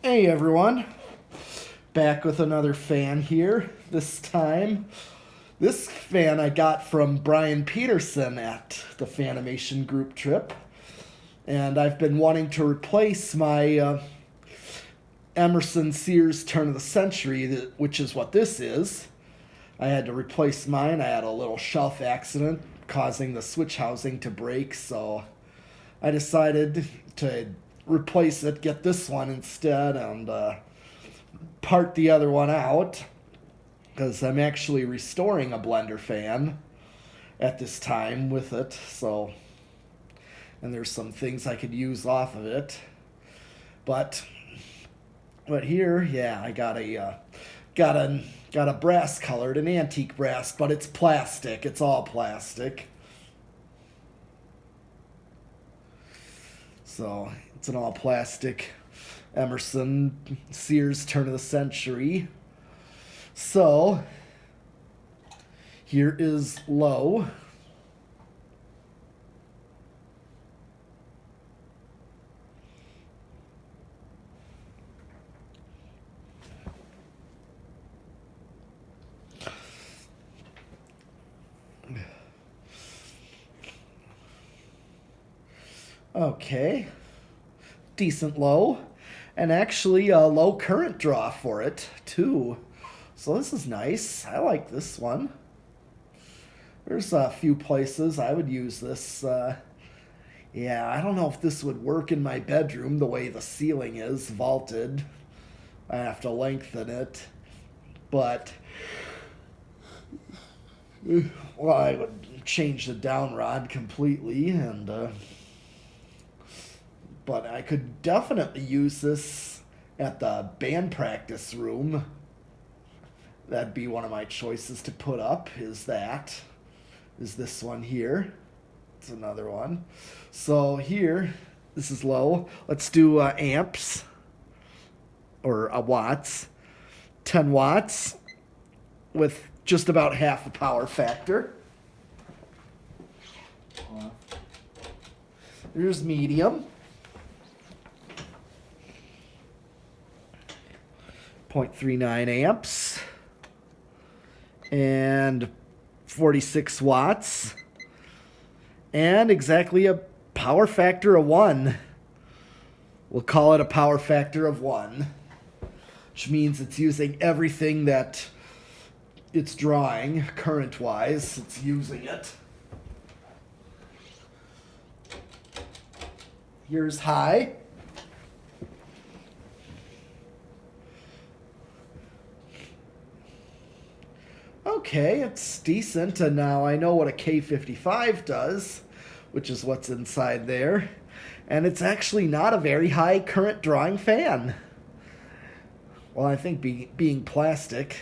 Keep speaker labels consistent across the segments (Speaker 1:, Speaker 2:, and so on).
Speaker 1: Hey everyone, back with another fan here. This fan I got from Brian Peterson at the Fanimation group trip, and I've been wanting to replace my Emerson Sears Turn of the Century, which is what this is. I had to replace mine. I had a little shelf accident causing the switch housing to break, so I decided to replace it, get this one instead, and part the other one out because I'm actually restoring a blender fan at this time with it. So, and there's some things I could use off of it, but here, yeah, I got a brass colored, an antique brass, but it's plastic. It's all plastic. So it's an all plastic Emerson Sears Turn of the Century. So here is low. Okay, decent low, and actually a low current draw for it too. So this is nice. I like this one. There's a few places I would use this. Yeah, I don't know if this would work in my bedroom the way the ceiling is vaulted. I have to lengthen it, but well, I would change the down rod completely, and but I could definitely use this at the band practice room. That'd be one of my choices to put up, is this one here. It's another one. So here, this is low. Let's do amps, or watts. 10 watts with just about half the power factor. Here's medium. 0.39 amps and 46 watts and exactly a power factor of 1. We'll call it a power factor of 1, which means it's using everything that it's drawing current wise. It's using it. Here's high. Okay, it's decent, and now I know what a K55 does, which is what's inside there, and it's actually not a very high current drawing fan. Well, I think being plastic,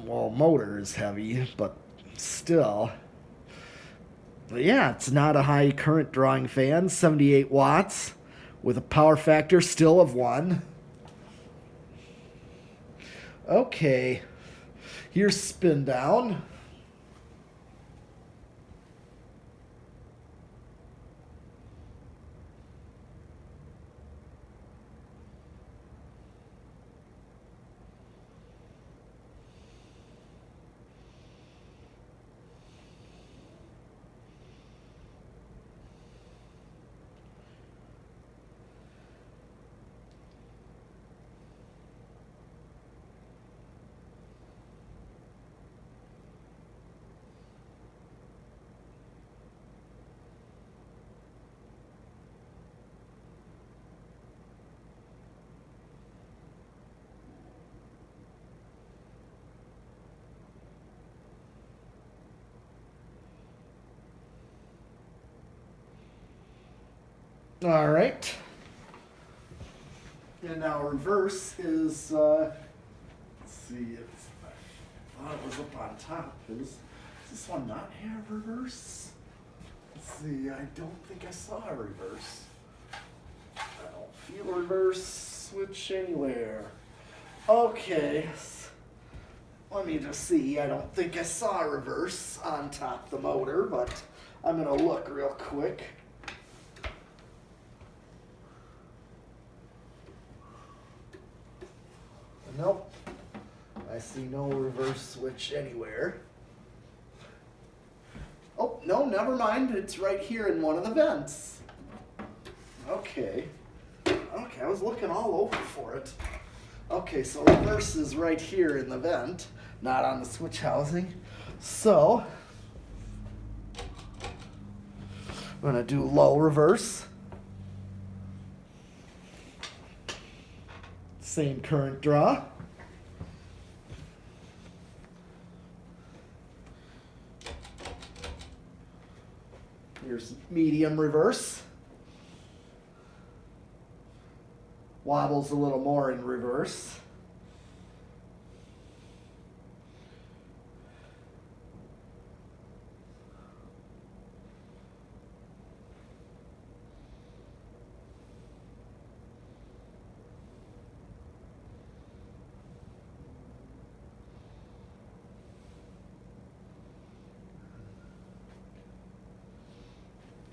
Speaker 1: well, motor is heavy, but still. But yeah, it's not a high current drawing fan, 78 watts, with a power factor still of 1. Okay. Here's spin down. All right. And now reverse is, let's see, I thought it was up on top. Does this one not have reverse? Let's see, I don't think I saw a reverse. I don't feel a reverse switch anywhere. Okay. Let me just see. I don't think I saw a reverse on top of the motor, but I'm going to look real quick. Nope. I see no reverse switch anywhere. Oh, no, never mind. It's right here in one of the vents. Okay. Okay, I was looking all over for it. Okay, so reverse is right here in the vent, not on the switch housing. So, I'm going to do low reverse. Same current draw. Here's medium reverse. Wobbles a little more in reverse.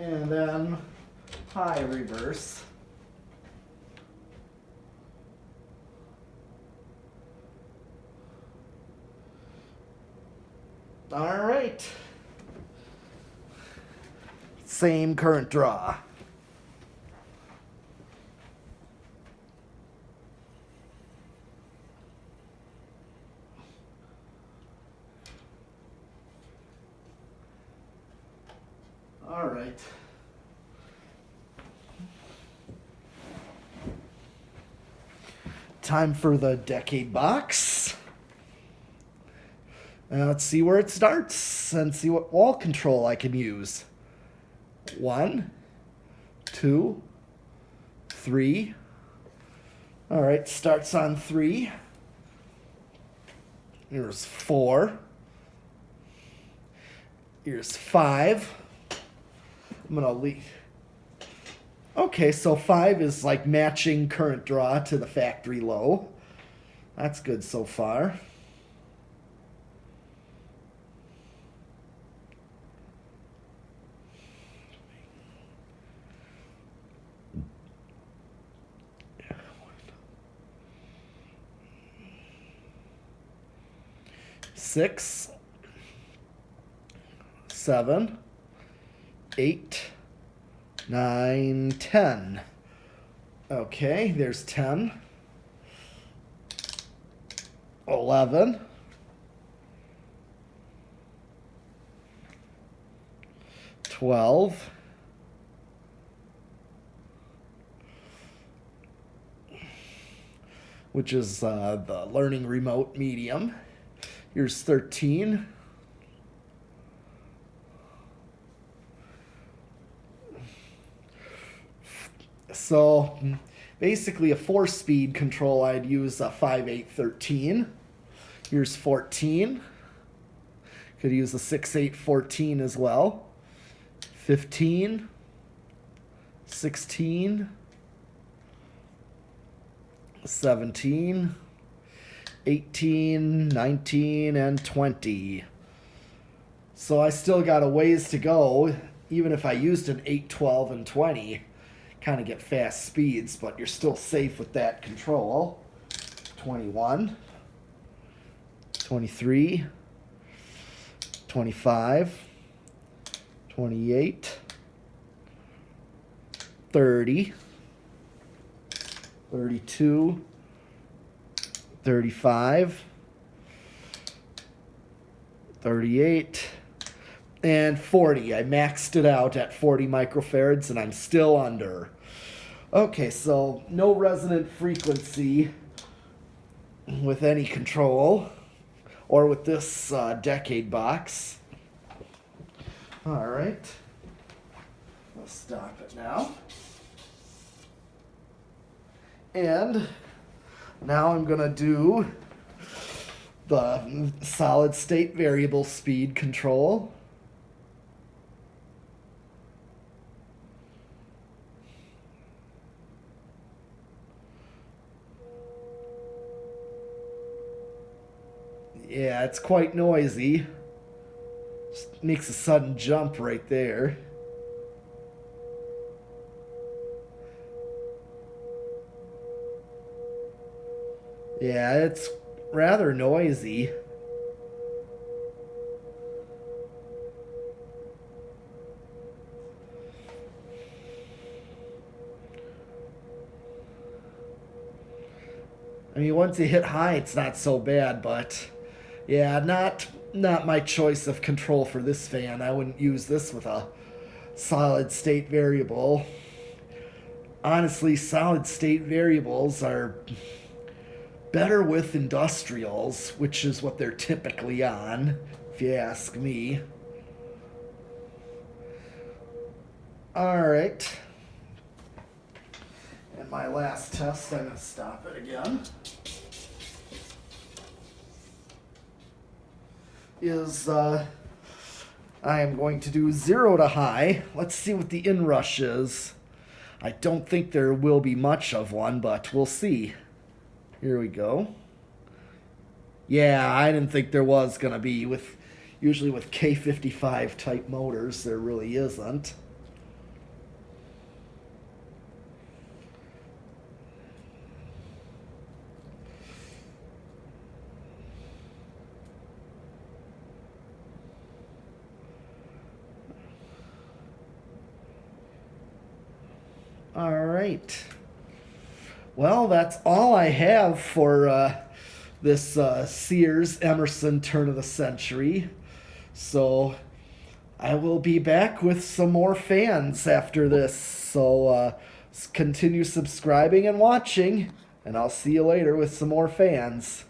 Speaker 1: And then high reverse. All right. Same current draw. All right. Time for the decade box. Let's see where it starts and see what wall control I can use. 1, 2, 3. All right, starts on 3. Here's 4. Here's 5. I'm gonna leave. Okay, so 5 is like matching current draw to the factory low. That's good so far. Six, 7, 8, 9, 10. Okay, there's 10. 11. 12. 'Which is the learning remote medium. Here's 13. So basically a 4-speed control, I'd use a 5, 8, 13. Here's 14. Could use a 6, 8, 14 as well. 15. 16. 17. 18, 19, and 20. So I still got a ways to go. Even if I used an 8, 12, and 20, kind of get fast speeds, but you're still safe with that control. 21, 23, 25, 28, 30, 32, 35, 38, and 40. I maxed it out at 40 microfarads and I'm still under. Okay, so no resonant frequency with any control or with this decade box. All right, I'll stop it now. And now I'm going to do the solid state variable speed control. Yeah, it's quite noisy. Just makes a sudden jump right there. Yeah, it's rather noisy. I mean, once you hit high, it's not so bad, but yeah, not my choice of control for this fan. I wouldn't use this with a solid state variable. Honestly, solid state variables are better with industrials, which is what they're typically on, if you ask me. Alright. And my last test, I'm going to stop it again, is I am going to do 0 to high. Let's see what the inrush is. I don't think there will be much of one, but we'll see. Here we go. Yeah, I didn't think there was going to be. Usually with K55 type motors, there really isn't. All right. Well, that's all I have for this Sears Emerson turn of the century. So I will be back with some more fans after this. So continue subscribing and watching, and I'll see you later with some more fans.